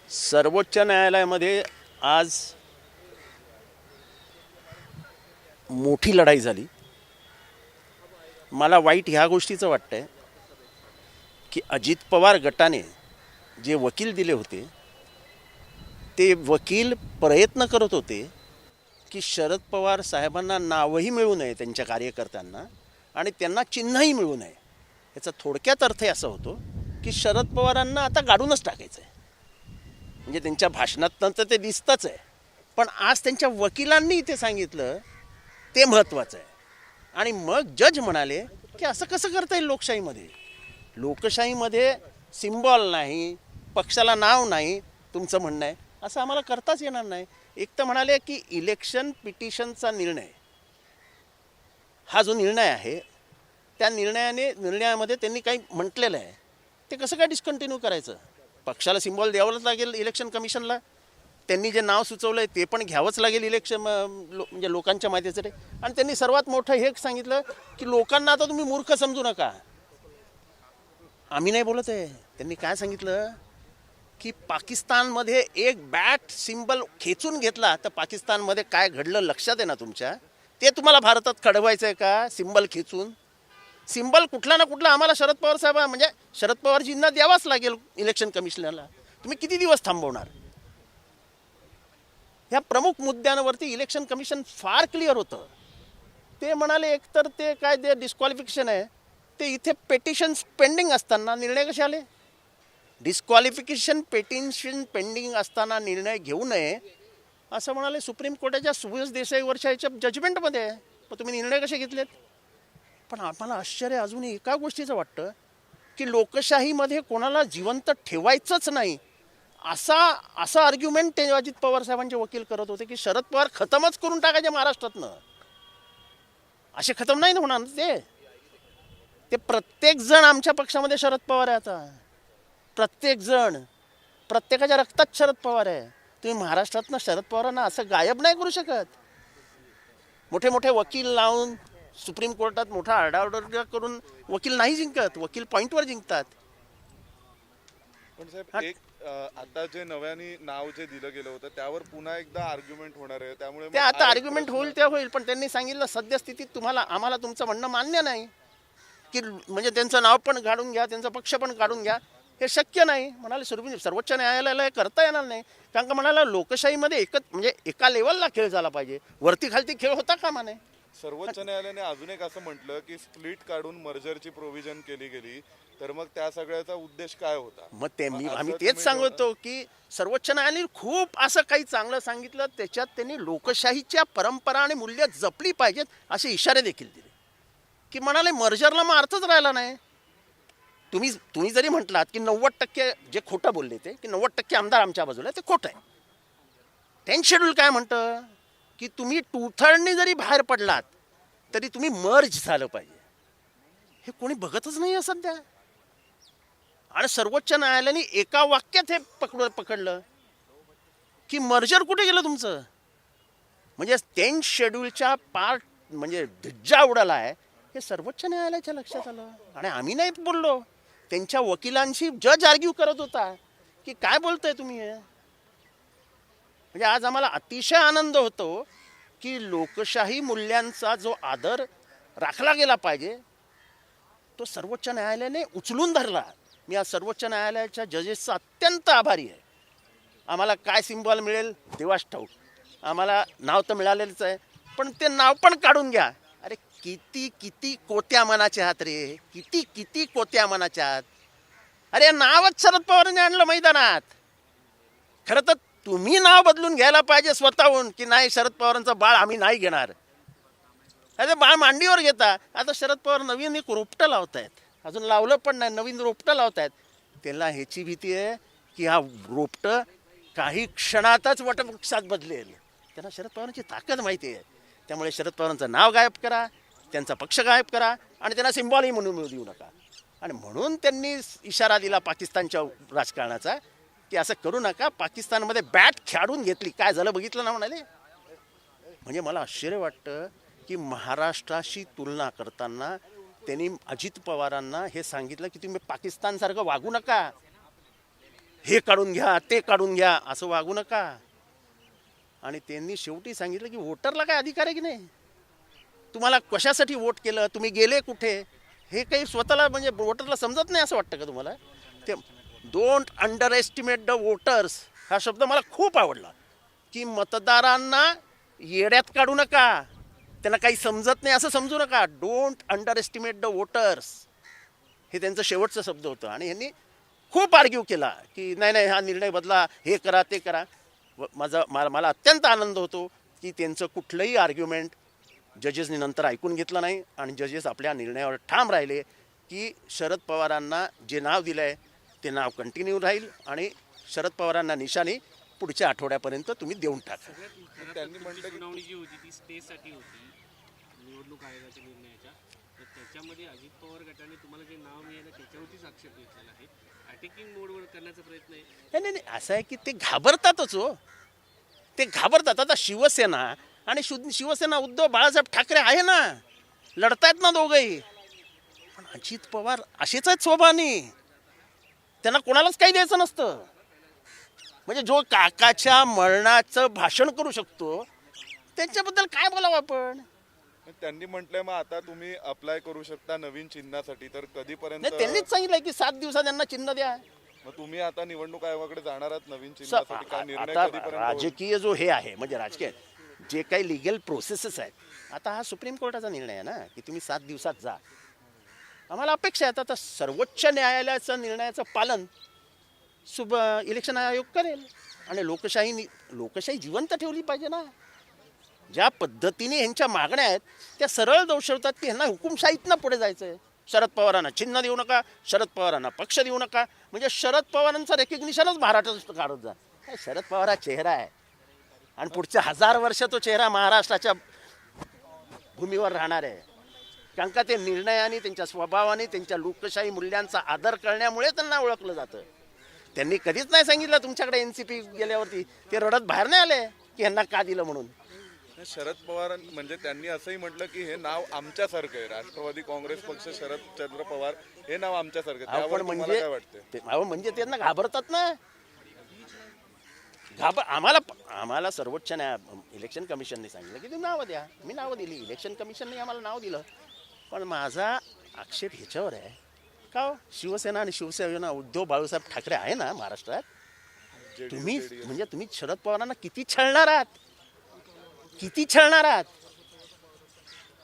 सर्वोच्च न्यायालयामध्ये आज मोठी लढाई झाली. मला वाईट ह्या गोष्टीचं वाटतंय की अजित पवार गटाने जे वकील दिले होते ते वकील प्रयत्न करत होते की शरद पवार साहेबांना नावही मिळू नये त्यांच्या कार्यकर्त्यांना आणि त्यांना चिन्हही मिळू नये. याचा थोडक्यात अर्थ असा होतो की शरद पवारांना आता गाडूनच टाकायचं आहे. म्हणजे त्यांच्या भाषणात तर ते दिसतंच आहे, पण आज त्यांच्या वकिलांनी इथे सांगितलं ते महत्त्वाचं आहे. आणि मग जज म्हणाले की असं कसं करता येईल लोकशाहीमध्ये. लोकशाहीमध्ये सिम्बॉल नाही, पक्षाला नाव नाही, तुमचं म्हणणं आहे असं आम्हाला करताच येणार नाही. एक तर म्हणाले की इलेक्शन पिटिशनचा निर्णय हा जो निर्णय आहे त्या निर्णयामध्ये त्यांनी काही म्हटलेलं आहे ते कसं काय डिस्कंटिन्यू करायचं. पक्षाला सिम्बॉल द्यावंच लागेल इलेक्शन कमिशनला. त्यांनी जे नाव सुचवलं आहे ते पण घ्यावंच लागेल इलेक्शन म्हणजे लोकांच्या माहितीसाठी. आणि त्यांनी सर्वात मोठं हे सांगितलं की लोकांना आता तुम्ही मूर्ख समजू नका. आम्ही नाही बोलत आहे. त्यांनी काय सांगितलं की पाकिस्तानमध्ये एक बॅट सिम्बल खेचून घेतला तर पाकिस्तानमध्ये काय घडलं लक्षात आहे ना तुमच्या. ते तुम्हाला भारतात घडवायचं आहे का सिम्बल खेचून. सिम्बल कुठला ना कुठला आम्हाला शरद पवार साहेब म्हणजे शरद पवारजींना द्यावाच लागेल इलेक्शन कमिशनरला. तुम्ही किती दिवस थांबवणार. ह्या प्रमुख मुद्द्यांवरती इलेक्शन कमिशन फार क्लिअर होतं. ते म्हणाले एकतर ते काय ते डिस्क्वालिफिकेशन आहे ते इथे पेटिशन्स पेंडिंग असताना निर्णय कसे आले. डिस्क्वालिफिकेशन पेटिशन पेंडिंग असताना निर्णय घेऊ नये असं म्हणाले सुप्रीम कोर्टाच्या सुयश देसाई वर्षाच्या जजमेंटमध्ये. मग तुम्ही निर्णय कसे घेतलेत. पण आम्हाला आश्चर्य अजूनही एका गोष्टीचं वाटतं की लोकशाहीमध्ये कोणाला जिवंत ठेवायचंच नाही असा आर्ग्युमेंट ते अजित पवार साहेबांचे वकील करत होते की शरद पवार खतमच करून टाकायचे महाराष्ट्रातनं. असे खतम नाही होणार ते प्रत्येक जण आमच्या पक्षामध्ये शरद पवार आहे. आता प्रत्येक जण प्रत्येकाच्या रक्तात शरद पवार आहे. तुम्ही महाराष्ट्रातनं शरद पवारांना असं गायब नाही करू शकत. मोठे मोठे वकील लावून सुप्रीम कोर्टात मोठा आरडाओरडा करून वकील नाही जिंकत. वकील पॉईंटवर जिंकतात. पण साहेब एक आता जे नव्याने नाव जे दिलं गेलं होतं त्यावर पुन्हा एकदा आर्ग्युमेंट होणार आहे. त्यामुळे ते आता आर्ग्युमेंट होईल ते होईल. पण त्यांनी सांगितलं सद्यस्थितीत आम्हाला तुमचं म्हणणं मान्य नाही की म्हणजे त्यांचं नाव पण काढून घ्या त्यांचा पक्ष पण काढून घ्या हे शक्य नाही. म्हणाले सर्वोच्च न्यायालयाला हे करता येणार नाही. कारण का म्हणाला लोकशाहीमध्ये म्हणजे एका लेवलला खेळ झाला पाहिजे. वरती खालती खेळ होता कामा नये. सर्वोच्च न्यायालयाने अजून एक असं म्हटलं की स्प्लिट काढून मर्जरची प्रोव्हिजन केली गेली तर मग त्या सगळ्याचा उद्देश काय होता. मग आम्ही तेच सांगतो की सर्वोच्च न्यायालयाने खूप असं काही चांगलं सांगितलं. त्याच्यात त्यांनी लोकशाहीच्या परंपरा आणि मूल्य जपली पाहिजेत असे इशारे देखील दिले. की म्हणाले मर्जरला मग अर्थच राहिला नाही. तुम्ही जरी म्हटलात की 90% जे खोटं बोलले ते की 90% आमदार आमच्या बाजूला ते खोटं आहे. 10th शेड्यूल काय म्हणतं की तुम्ही 2/3 जरी बाहेर पडलात तरी तुम्ही मर्ज झालं पाहिजे. हे कोणी बघतच नाही आहे सध्या. आणि सर्वोच्च न्यायालयाने एका वाक्यात हे पकडलं की मर्जर कुठे गेलं तुमचं. म्हणजे 10th शेड्यूलच्या पार्ट म्हणजे धज्जा उडाला आहे हे सर्वोच्च न्यायालयाच्या लक्षात आलं. आणि आम्ही नाही बोललो. त्यांच्या वकिलांशी जज आर्ग्यू करत होता की काय बोलताय तुम्ही हे. म्हणजे आज आम्हाला अतिशय आनंद होतो की लोकशाही मूल्यांचा जो आदर राखला गेला पाहिजे तो सर्वोच्च न्यायालयाने उचलून धरला. मी आज सर्वोच्च न्यायालयाच्या जजेसचा अत्यंत आभारी आहे. आम्हाला काय सिम्बॉल मिळेल देवास ठाऊक. आम्हाला नाव तर मिळालेलंच आहे पण ते नाव पण काढून घ्या. अरे किती कोत्या मनाचे आहात रे. किती कोत्या मनाचे आहात. अरे नावच शरद पवारांनी आणलं मैदानात. खरं तर तुम्ही नाव बदलून घ्यायला पाहिजे स्वतःहून की नाही शरद पवारांचं बाळ आम्ही नाही घेणार. अरे बाळ मांडीवर घेता. आता शरद पवार नवीन एक रोपटं लावत आहेत. अजून लावलं पण नाही नवीन रोपटं लावत आहेत. त्यांना ह्याची भीती आहे की हा रोपटं काही क्षणातच वटवृक्षात बदलेल. त्यांना शरद पवारांची ताकद माहिती आहे. त्यामुळे शरद पवारांचं नाव गायब करा, त्यांचा पक्ष गायब करा आणि त्यांना सिम्बॉलही म्हणून देऊ नका. आणि म्हणून त्यांनी इशारा दिला पाकिस्तानच्या राजकारणाचा की असं करू नका. पाकिस्तानमध्ये बॅट खेळून घेतली काय झालं बघितलं ना म्हणाले. म्हणजे मला आश्चर्य वाटतं की महाराष्ट्राशी तुलना करताना त्यांनी अजित पवारांना हे सांगितलं की तुम्ही पाकिस्तानसारखं वागू नका. हे काढून घ्या ते काढून घ्या असं वागू नका. आणि त्यांनी शेवटी सांगितलं की वोटरला काय अधिकार आहे की नाही, तुम्हाला कशासाठी वोट केलं, तुम्ही गेले कुठे, हे काही स्वतःला म्हणजे वोटरला समजत नाही असं वाटतं का तुम्हाला. ते don't under estimate the voters हा शब्द मला खूप आवडला, की मतदारांना येड्यात काढू नका, त्यांना काही समजत नाही असं समजू नका. Don't under estimate the voters हे त्यांचं शेवटचं शब्द होतं. आणि यांनी खूप आर्ग्यू केला की नाही नाही हा निर्णय बदला, हे करा ते करा. मला अत्यंत आनंद होतो की त्यांचं कुठलंही आर्ग्युमेंट जजेसनी नंतर ऐकून घेतलं नाही आणि जजेस आपल्या निर्णयावर ठाम राहिले की शरद पवारांना जे नाव दिलं आहे ते नाव कंटिन्यू राहील आणि शरद पवारांना निशाणी पुढच्या आठवड्यापर्यंत तुम्ही देऊन टाका. त्यांनी म्हटलं की सुनावणी जी होती ती स्टेसाठी होती निवडणूक आयोगाच्या निर्णयाच्या, तर त्याच्यामध्ये अजित पवार गटाने तुम्हाला जे नाव मिळालं त्याच्यावरतीच आक्षेप घेतलेला आहे. अटॅकिंग मोडवर करण्याचा प्रयत्न आहे. नाही नाही असं आहे की ते घाबरतातच हो, ते घाबरतात. आता शिवसेना आणि शिवसेना उद्धव बाळासाहेब ठाकरे आहे ना, लढतायत ना दोघंही. पण अजित पवार असेच आहेत स्वभावाने, त्यांना कोणालाच काही द्यायचं नसतं. म्हणजे जो काकाच्या मरणाचं भाषण करू शकतो त्यांच्याबद्दल काय बोलावं आपण. त्यांनी म्हटलंय मग आता तुम्ही अप्लाय करू शकता नवीन चिन्हासाठी, तर कधीपर्यंत. नाही त्यांनीच सांगितलंय की 7 दिवसात त्यांना चिन्ह द्या. मग तुम्ही आता निवडणूक आयोगाकडे जाणार आहात नवीन चिन्हासाठी, काय निर्णय आता कधीपर्यंत होईल? राजकीय जो हे आहे म्हणजे राजकीय जे काही लिगल प्रोसेसेस आहेत, आता हा सुप्रीम कोर्टाचा निर्णय आहे ना की तुम्ही 7 दिवसात जा. आम्हाला अपेक्षा आहे आता सर्वोच्च न्यायालयाचं निर्णयाचं पालन इलेक्शन आयोग करेल आणि लोकशाही जिवंत ठेवली पाहिजे ना. ज्या पद्धतीने ह्यांच्या मागण्या आहेत त्या सरळ दर्शवतात की ह्यांना हुकुमशाहीतनं पुढे जायचं आहे. शरद पवारांना चिन्ह देऊ नका, शरद पवारांना पक्ष देऊ नका, म्हणजे शरद पवारांचं रेकग्निशनच महाराष्ट्रात काढत जा. शरद पवार हा चेहरा आहे आणि पुढच्या 1000 वर्ष तो चेहरा महाराष्ट्राच्या भूमीवर राहणार आहे. कारण का ते निर्णयाने, त्यांच्या स्वभावाने, त्यांच्या लोकशाही मूल्यांचा आदर करण्यामुळे त्यांना ओळखलं जातं. त्यांनी कधीच नाही सांगितलं तुमच्याकडे NCP गेल्यावरती ते रडत बाहेर नाही आले की यांना का दिलं म्हणून. शरद पवार म्हणजे त्यांनी असंही म्हटलं की हे नाव आमच्यासारखं आहे, राष्ट्रवादी काँग्रेस पक्ष शरदचंद्र पवार हे नाव आमच्यासारखं आहे. त्यावर तुम्हाला काय वाटतं? म्हणजे त्यांना घाबरतात ना. आम्हाला सर्वोच्च इलेक्शन कमिशनने सांगितलं की तुम्ही नावं द्या. मी नावं दिली, इलेक्शन कमिशनने आम्हाला नाव दिलं. पण माझा आक्षेप ह्याच्यावर आहे का हो, शिवसेना आणि शिवसेना उद्धव बाळासाहेब ठाकरे आहे ना महाराष्ट्रात, तुम्ही म्हणजे तुम्ही शरद पवारांना किती छळणार आहात, किती छळणार आहात.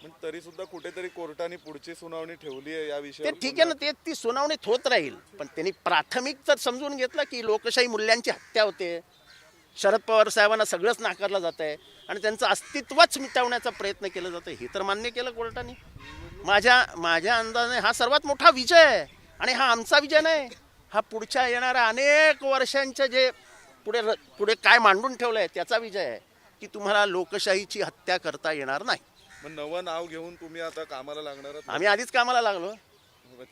पण तरी सुद्धा कुठेतरी कोर्टाने पुढची सुनावणी ठेवली आहे या ते विषयावर. ठीक आहे ना, ती सुनावणीत होत राहील. पण त्यांनी प्राथमिक तर समजून घेतलं की लोकशाही मूल्यांची हत्या होते, शरद पवार साहेबांना सगळंच नाकारलं जात आहे आणि त्यांचं अस्तित्वच मिटवण्याचा प्रयत्न केला जातो, हे तर मान्य केलं कोर्टाने. माझ्या अंदाजाने हा सर्वात मोठा विजय आहे. आणि हा आमचा विजय नाही, हा पुढच्या येणाऱ्या अनेक वर्षांच्या जे पुढे काय मांडून ठेवलं आहे त्याचा विजय आहे की तुम्हाला लोकशाहीची हत्या करता येणार नाही. मग नवं नाव घेऊन तुम्ही आता कामाला लागणार आहात? आम्ही आधीच कामाला लागलो.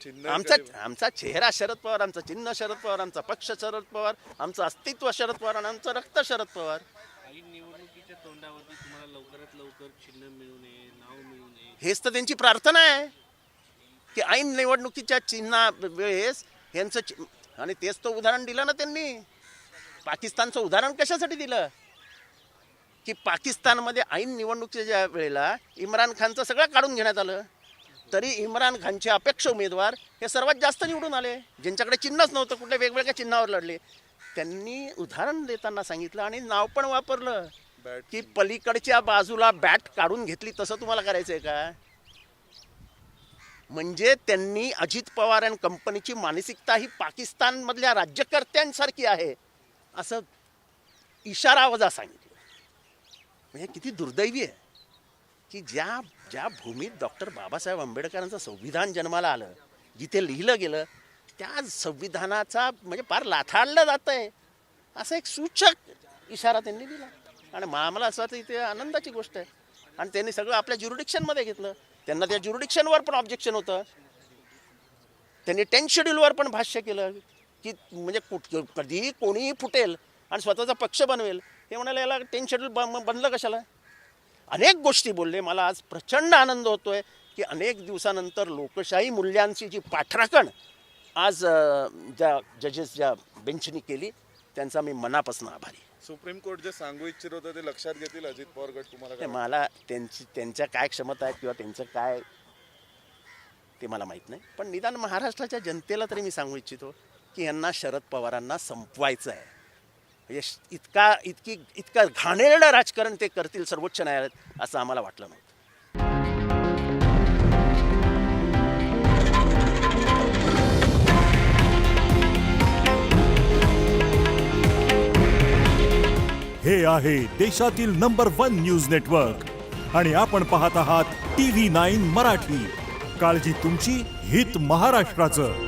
चिन्ह आमचा चेहरा शरद पवार, आमचं चिन्ह शरद पवार, आमचा पक्ष शरद पवार, आमचं अस्तित्व शरद पवार आणि आमचं रक्त शरद पवार. काही निवडणुकीच्या तोंडावरती तुम्हाला लवकरात लवकर चिन्ह मिळू नये, नाव मिळू नये. हेच तर त्यांची प्रार्थना आहे की ऐन निवडणुकीच्या चिन्हा वेळेस यांचं आणि तेच तो उदाहरण दिलं ना त्यांनी. पाकिस्तानचं उदाहरण कशासाठी दिलं की पाकिस्तानमध्ये ऐन निवडणुकीच्या वेळेला इम्रान खानचं सगळं काढून घेण्यात आलं, तरी इम्रान खानचे अपेक्ष उमेदवार हे सर्वात जास्त निवडून आले, ज्यांच्याकडे चिन्हच नव्हतं, कुठल्या वेगवेगळ्या चिन्हावर लढले. त्यांनी उदाहरण देताना सांगितलं आणि नाव पण वापरलं की पलीकडच्या बाजूला बॅट काढून घेतली तसं तुम्हाला करायचं आहे का. म्हणजे त्यांनी अजित पवार आणि कंपनीची मानसिकता ही पाकिस्तानमधल्या राज्यकर्त्यांसारखी आहे असं इशारावजा सांगितलं. म्हणजे किती दुर्दैवी आहे की ज्या भूमीत डॉक्टर बाबासाहेब आंबेडकरांचं संविधान जन्माला आलं, जिथे लिहिलं गेलं त्या संविधानाचा म्हणजे फार लाथाडलं जात आहे असा एक सूचक इशारा त्यांनी दिला. आणि आम्हाला असं वाटतं इथे आनंदाची गोष्ट आहे. आणि त्यांनी सगळं आपल्या ज्युरिडिक्शनमध्ये घेतलं. त्यांना त्या ज्युरिडिक्शनवर पण ऑब्जेक्शन होतं. त्यांनी 10 शेड्यूलवर पण भाष्य केलं की म्हणजे कधीही कोणीही फुटेल आणि स्वतःचा पक्ष बनवेल. हे म्हणाले याला 10 शेड्यूल बनलं कशाला. अनेक गोष्टी बोलले. मला आज प्रचंड आनंद होतोय की अनेक दिवसानंतर लोकशाही मूल्यांची जी पाठराखण आज ज्या जजेस ज्या बेंचनी केली त्यांचा मी मनापासून आभारी आहे. सुप्रीम कोर्ट जे सांगू इच्छित होतं ते लक्षात घेतील अजित पवार गट, तुम्हाला ते काय मला त्यांच्या काय क्षमता आहेत किंवा त्यांचं काय ते मला माहीत नाही, पण निदान महाराष्ट्राच्या जनतेला तरी मी सांगू इच्छितो की यांना शरद पवारांना संपवायचं आहे. म्हणजे इतका घाणेरडं राजकारण ते करतील सर्वोच्च न्यायालयात असं आम्हाला वाटलं नव्हतं. हे आहे देशातील नंबर 1 न्यूज नेटवर्क आणि आपण पाहत आहात TV9 मराठी. काळजी तुमची, हित महाराष्ट्राचं.